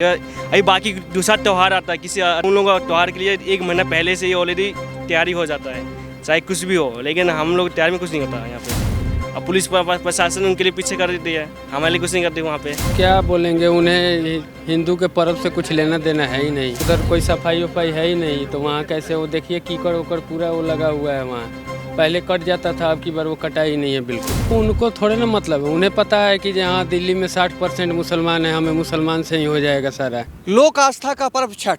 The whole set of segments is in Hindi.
अभी बाकी दूसरा त्यौहार आता है, किसी उन लोगों का त्यौहार के लिए 1 महीना पहले से ही ऑलरेडी तैयारी हो जाता है, चाहे कुछ भी हो। लेकिन हम लोग तैयारी में कुछ नहीं होता यहाँ पे। अब पुलिस प्रशासन उनके लिए पीछे कर देती है, हमारे लिए कुछ नहीं करती वहाँ पे। क्या बोलेंगे, उन्हें हिंदू के पर्व से कुछ लेना देना है ही नहीं। उधर कोई सफाई वफाई है ही नहीं, तो वहाँ कैसे वो देखिए कीकड़ उकड़ पूरा वो लगा हुआ है वहाँ। पहले कट जाता था, अब की बार वो कटा ही नहीं है बिल्कुल। उनको थोड़े ना मतलब है, उन्हें पता है कि यहाँ दिल्ली में 60% मुसलमान है, हमें मुसलमान से ही हो जाएगा सारा। लोक आस्था का पर्व छठ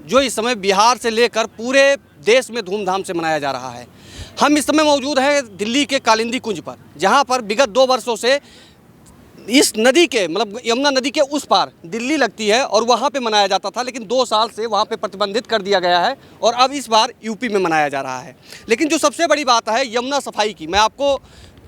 जो इस समय बिहार से लेकर पूरे देश में धूमधाम से मनाया जा रहा है। हम इस समय मौजूद हैं दिल्ली के कालिंदी कुंज पर, जहाँ पर विगत 2 वर्षों से इस नदी के मतलब यमुना नदी के उस पार दिल्ली लगती है और वहाँ पे मनाया जाता था, लेकिन 2 साल से वहाँ पे प्रतिबंधित कर दिया गया है और अब इस बार यूपी में मनाया जा रहा है। लेकिन जो सबसे बड़ी बात है यमुना सफाई की, मैं आपको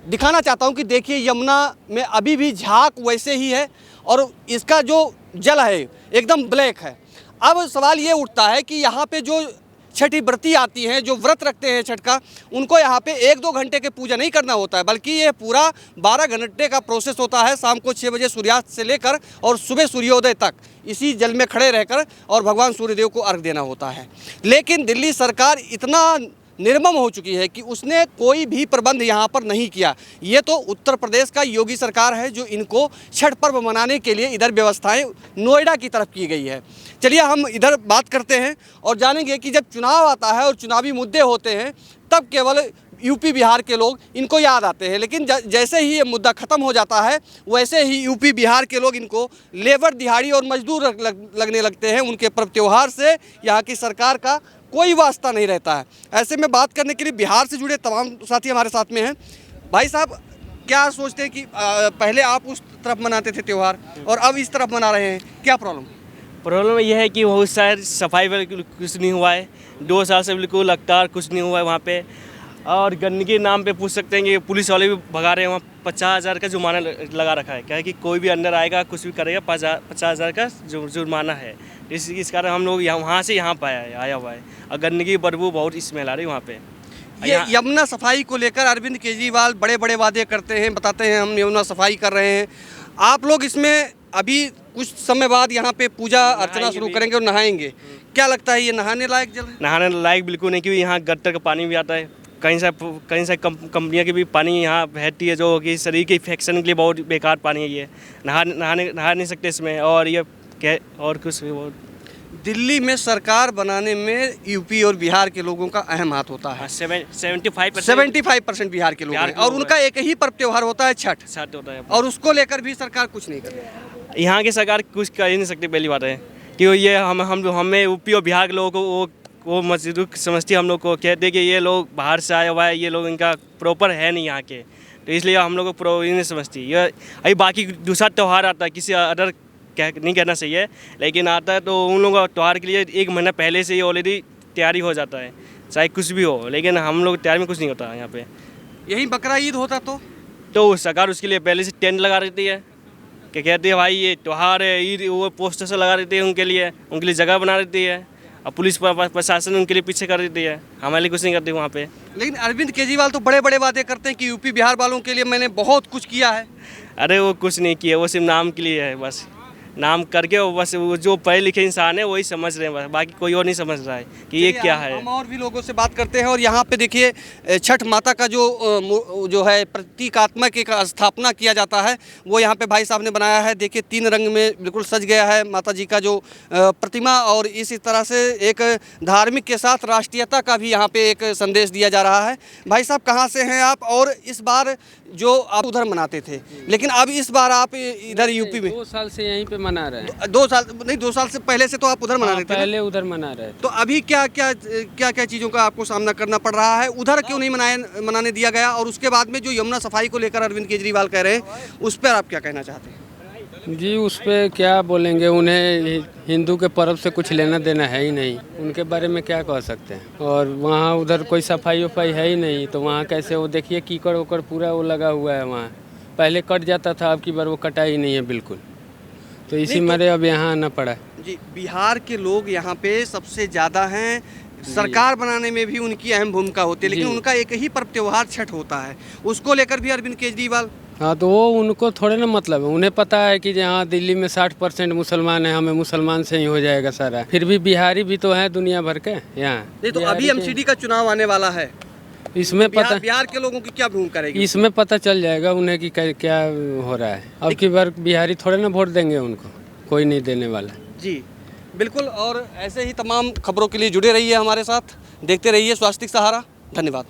दिखाना चाहता हूँ कि देखिए यमुना में अभी भी झाग वैसे ही है और इसका जो जल है एकदम ब्लैक है। अब सवाल ये उठता है कि यहाँ पे जो छठी व्रती आती हैं, जो व्रत रखते हैं छठ का, उनको यहाँ पे 1-2 घंटे के पूजा नहीं करना होता है, बल्कि ये पूरा 12 घंटे का प्रोसेस होता है। शाम को 6 बजे सूर्यास्त से लेकर और सुबह सूर्योदय तक इसी जल में खड़े रहकर और भगवान सूर्यदेव को अर्घ देना होता है। लेकिन दिल्ली सरकार इतना निर्मम हो चुकी है कि उसने कोई भी प्रबंध यहाँ पर नहीं किया। ये तो उत्तर प्रदेश का योगी सरकार है जो इनको छठ पर्व मनाने के लिए इधर व्यवस्थाएं नोएडा की तरफ की गई है। चलिए हम इधर बात करते हैं और जानेंगे कि जब चुनाव आता है और चुनावी मुद्दे होते हैं तब केवल यूपी बिहार के लोग इनको याद आते हैं, लेकिन जैसे ही ये मुद्दा ख़त्म हो जाता है वैसे ही यूपी बिहार के लोग इनको लेबर दिहाड़ी और मजदूर लगने लगते हैं। उनके पर्व त्यौहार से यहाँ की सरकार का कोई वास्ता नहीं रहता है। ऐसे में बात करने के लिए बिहार से जुड़े तमाम साथी हमारे साथ में हैं। भाई साहब, क्या सोचते हैं कि पहले आप उस तरफ मनाते थे त्यौहार और अब इस तरफ मना रहे हैं, क्या प्रॉब्लम यह है कि बहुत सारे सफाई कुछ नहीं हुआ है, 2 साल से बिल्कुल लगातार कुछ नहीं हुआ है वहाँ पे। और गंदगी के नाम पे पूछ सकते हैं कि पुलिस वाले भी भगा रहे हैं, वहाँ 50,000 का जुर्माना लगा रखा है। क्या है कि कोई भी अंदर आएगा कुछ भी करेगा 50,000 का जुर्माना है। इस कारण हम लोग वहाँ से यहाँ पे आया हुआ है और गंदगी बदबू बहुत स्मेल आ रही है वहाँ पे। ये यमुना सफाई को लेकर अरविंद केजरीवाल बड़े बड़े वादे करते हैं, बताते हैं हम यमुना सफाई कर रहे हैं। आप लोग इसमें अभी कुछ समय बाद यहाँ पे पूजा अर्चना शुरू करेंगे और नहाएंगे, क्या लगता है ये नहाने लायक जल है? नहाने लायक बिल्कुल नहीं, क्योंकि यहाँ गटर का पानी भी आता है, कहीं से कंपनियाँ की भी पानी यहाँ बहती है जो कि शरीर के इन्फेक्शन के लिए बहुत बेकार पानी है। ये नहा नहीं सकते इसमें। और ये क्या और कुछ दिल्ली में सरकार बनाने में यूपी और बिहार के लोगों का अहम हाथ होता है। 75% बिहार के लोग हैं और उनका एक ही पर्व त्यौहार होता है छठ होता है, और उसको लेकर भी सरकार कुछ नहीं कर रही। यहाँ की सरकार कुछ कर ही नहीं सकती। पहली बात है कि ये हमें यूपी और बिहार के लोगों को वो मजदूर समझती है। हम लोग को कहते हैं कि ये लोग बाहर से आया हुआ है, ये लोग इनका प्रॉपर है नहीं यहाँ के, तो इसलिए हम लोग को नहीं समझती। ये अभी बाकी दूसरा त्यौहार आता है, किसी अदर क्या नहीं कहना चाहिए, लेकिन आता है तो उन लोगों का त्यौहार के लिए 1 महीना पहले से ही ऑलरेडी तैयारी हो जाता है, चाहे कुछ भी हो। लेकिन हम लोग तैयारी में कुछ नहीं होता यहाँ पे। यही बकरा ईद होता तो सरकार उसके लिए पहले से टेंट लगा देती है कि कहती है भाई ये त्यौहार है, ईद, वो पोस्टर से लगा देती है उनके लिए जगह बना देती है। अब पुलिस प्रशासन उनके लिए पीछे कर देती है, हमारे लिए कुछ नहीं करती वहाँ पे। लेकिन अरविंद केजरीवाल तो बड़े बड़े वादे करते हैं कि यूपी बिहार वालों के लिए मैंने बहुत कुछ किया है। अरे वो कुछ नहीं किया, वो सिर्फ नाम के लिए है, बस नाम करके वो बस वो जो पढ़े लिखे इंसान है वही समझ रहे हैं, बस बाकी कोई और नहीं समझ रहा है कि ये क्या है। हम और भी लोगों से बात करते हैं और यहाँ पे देखिए छठ माता का जो है प्रतीकात्मक एक स्थापना किया जाता है, वो यहाँ पे भाई साहब ने बनाया है। देखिए 3 रंग में बिल्कुल सज गया है माता जी का जो प्रतिमा, और इसी तरह से एक धार्मिक के साथ राष्ट्रीयता का भी यहाँ पे एक संदेश दिया जा रहा है। भाई साहब, कहाँ से हैं आप? और इस बार जो आप उधर मनाते थे, लेकिन अब इस बार आप इधर यूपी में 2 साल से यहीं पे मना रहे हैं। 2 साल से पहले से तो आप उधर मना रहे थे? पहले उधर मना रहे थे। तो अभी क्या चीज़ों का आपको सामना करना पड़ रहा है? उधर क्यों नहीं मनाने दिया गया? और उसके बाद में जो यमुना सफाई को लेकर अरविंद केजरीवाल कह रहे हैं, उस पर आप क्या कहना चाहते हैं? जी, उस पर क्या बोलेंगे, उन्हें हिंदू के पर्व से कुछ लेना देना है ही नहीं, उनके बारे में क्या कह सकते हैं। और वहाँ उधर कोई सफाई वफाई है ही नहीं, तो वहाँ कैसे वो देखिए कीकड़ उकड़ पूरा वो लगा हुआ है वहाँ। पहले कट जाता था, अब की बार वो कटा ही नहीं है बिल्कुल, तो इसी मारे अब यहाँ आना पड़ा। जी, बिहार के लोग यहाँ पे सबसे ज़्यादा हैं, सरकार बनाने में भी उनकी अहम भूमिका होती है, लेकिन उनका एक ही पर्व त्यौहार छठ होता है, उसको लेकर भी अरविंद केजरीवाल हाँ, तो वो उनको थोड़े ना मतलब है, उन्हें पता है कि यहाँ दिल्ली में 60% मुसलमान है, हमें मुसलमान से ही हो जाएगा सारा। फिर भी बिहारी भी तो हैं दुनिया भर के यहाँ। नहीं तो अभी एमसीडी का चुनाव आने वाला है, इसमें पता बिहार के लोगों की क्या भूमिका रहेगी? इसमें पता चल जाएगा उन्हें कि क्या हो रहा है। अब की बार बिहारी थोड़े ना वोट देंगे उनको, कोई नहीं देने वाला। जी बिल्कुल, और ऐसे ही तमाम खबरों के लिए जुड़े रहिए हमारे साथ, देखते रहिए स्वास्तिक सहारा। धन्यवाद।